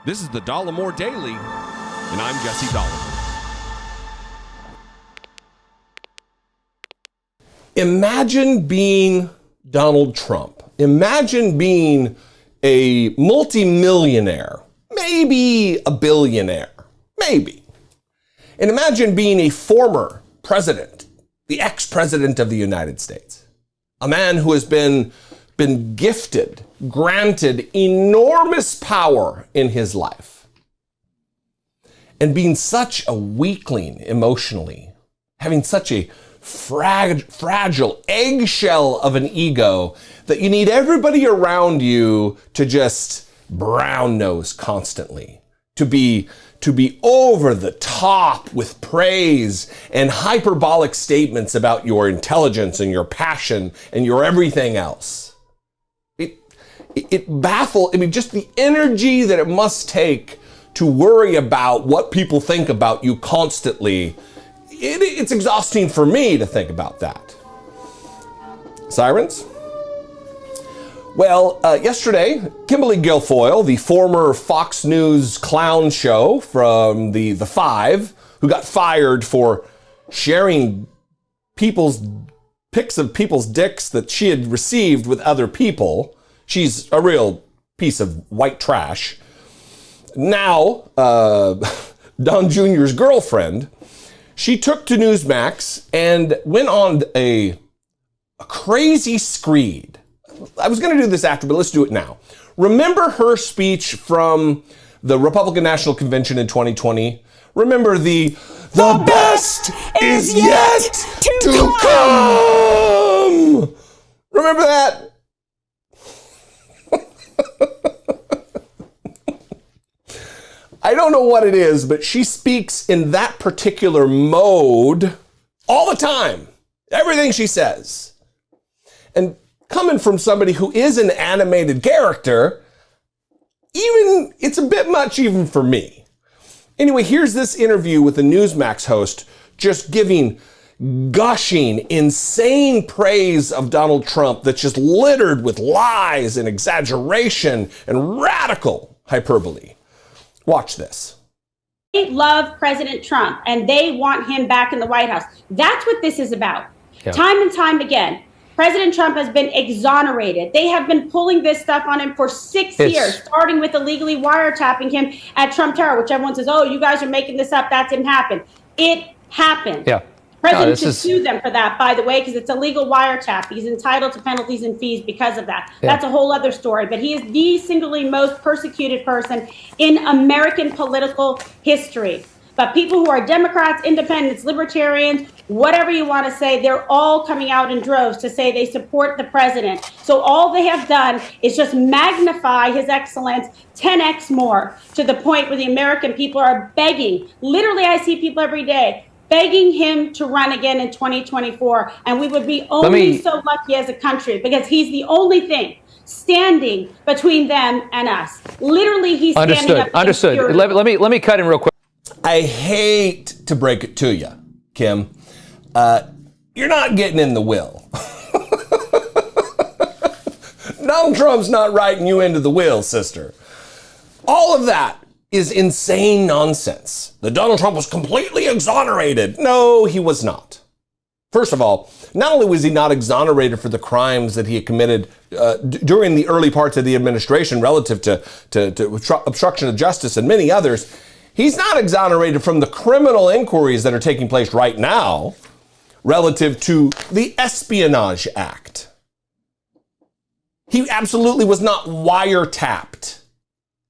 This is the Dollemore Daily, and I'm Jesse Dollemore. Imagine being Donald Trump. Imagine being a multimillionaire, maybe a billionaire, maybe. And imagine being a former president, the ex-president of the United States, a man who has been gifted, granted enormous power in his life, and being such a weakling emotionally, having such a fragile eggshell of an ego that you need everybody around you to just brown nose constantly, to be over the top with praise and hyperbolic statements about your intelligence and your passion and your everything else. It baffles, just the energy that it must take to worry about what people think about you constantly. It's exhausting for me to think about that. Sirens? Well, yesterday, Kimberly Guilfoyle, the former Fox News clown show from the Five, who got fired for sharing pics of people's dicks that she had received with other people. She's a real piece of white trash. Now, Don Jr.'s girlfriend, she took to Newsmax and went on a crazy screed. I was going to do this after, but let's do it now. Remember her speech from the Republican National Convention in 2020? Remember the best is yet to come. Remember that? I don't know what it is, but she speaks in that particular mode all the time. Everything she says. And coming from somebody who is an animated character, it's a bit much even for me. Anyway, here's this interview with the Newsmax host just gushing insane praise of Donald Trump that's just littered with lies and exaggeration and radical hyperbole. Watch this. They love President Trump and they want him back in the White House. That's what this is about. Yeah. Time and time again, President Trump has been exonerated. They have been pulling this stuff on him for 6 years, starting with illegally wiretapping him at Trump Tower, which everyone says, oh, you guys are making this up. That didn't happen. It happened. Yeah. President should sue them for that, by the way, because it's illegal wiretap. He's entitled to penalties and fees because of that. Yeah. That's a whole other story. But he is the singularly most persecuted person in American political history. But people who are Democrats, independents, libertarians, whatever you want to say, they're all coming out in droves to say they support the president. So all they have done is just magnify his excellence 10x more, to the point where the American people are begging. Literally, I see people every day begging him to run again in 2024. And we would be so lucky as a country, because he's the only thing standing between them and us. Literally, he's standing up. Understood. Let me cut in real quick. I hate to break it to you, Kim. You're not getting in the will. Donald Trump's not writing you into the will, sister. All of that is insane nonsense. That Donald Trump was completely exonerated. No, he was not. First of all, not only was he not exonerated for the crimes that he had committed during the early parts of the administration relative to obstruction of justice and many others, he's not exonerated from the criminal inquiries that are taking place right now relative to the Espionage Act. He absolutely was not wiretapped.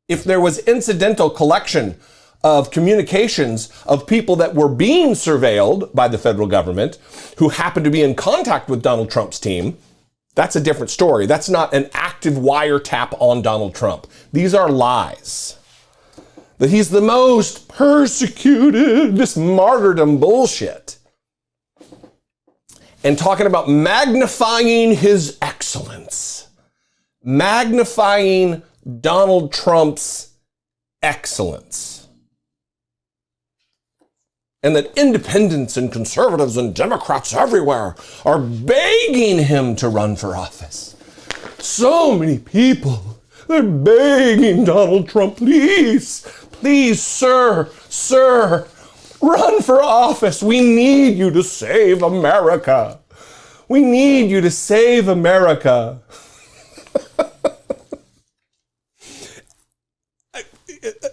If there was incidental collection of communications of people that were being surveilled by the federal government who happened to be in contact with Donald Trump's team, that's a different story. That's not an active wiretap on Donald Trump. These are lies. That he's the most persecuted, this martyrdom bullshit. And talking about magnifying his excellence. Magnifying Donald Trump's excellence. And that independents and conservatives and Democrats everywhere are begging him to run for office. So many people They're begging Donald Trump, please, please, sir, run for office. We need you to save America. We need you to save America.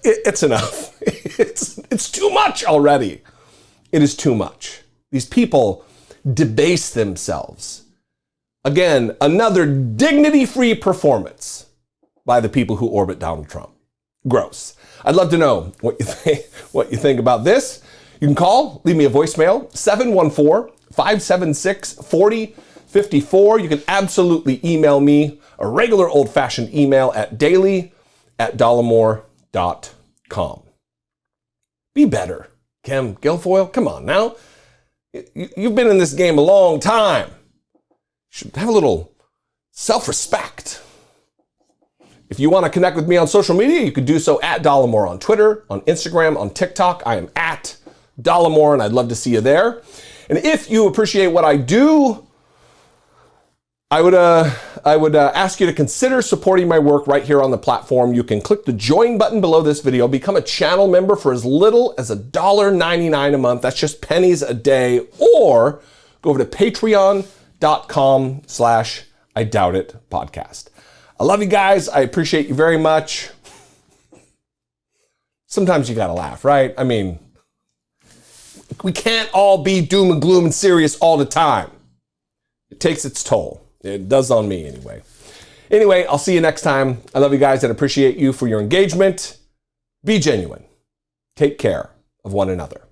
It's enough. It's too much already. It is too much. These people debase themselves. Again, another dignity-free performance by the people who orbit Donald Trump. Gross. I'd love to know what you think about this. You can call, leave me a voicemail, 714-576-4054. You can absolutely email me, a regular old-fashioned email at daily@dollemore.com. Be better, Kim Guilfoyle. Come on now. You've been in this game a long time. You should have a little self-respect. If you want to connect with me on social media, you could do so at Dollemore on Twitter, on Instagram, on TikTok. I am at Dollemore, and I'd love to see you there. And if you appreciate what I do, I would ask you to consider supporting my work right here on the platform. You can click the join button below this video, become a channel member for as little as $1.99 a month. That's just pennies a day. Or go over to patreon.com/IDoubtIt podcast. I love you guys. I appreciate you very much. Sometimes you gotta laugh, right? I mean, we can't all be doom and gloom and serious all the time. It takes its toll. It does on me anyway. Anyway, I'll see you next time. I love you guys and appreciate you for your engagement. Be genuine. Take care of one another.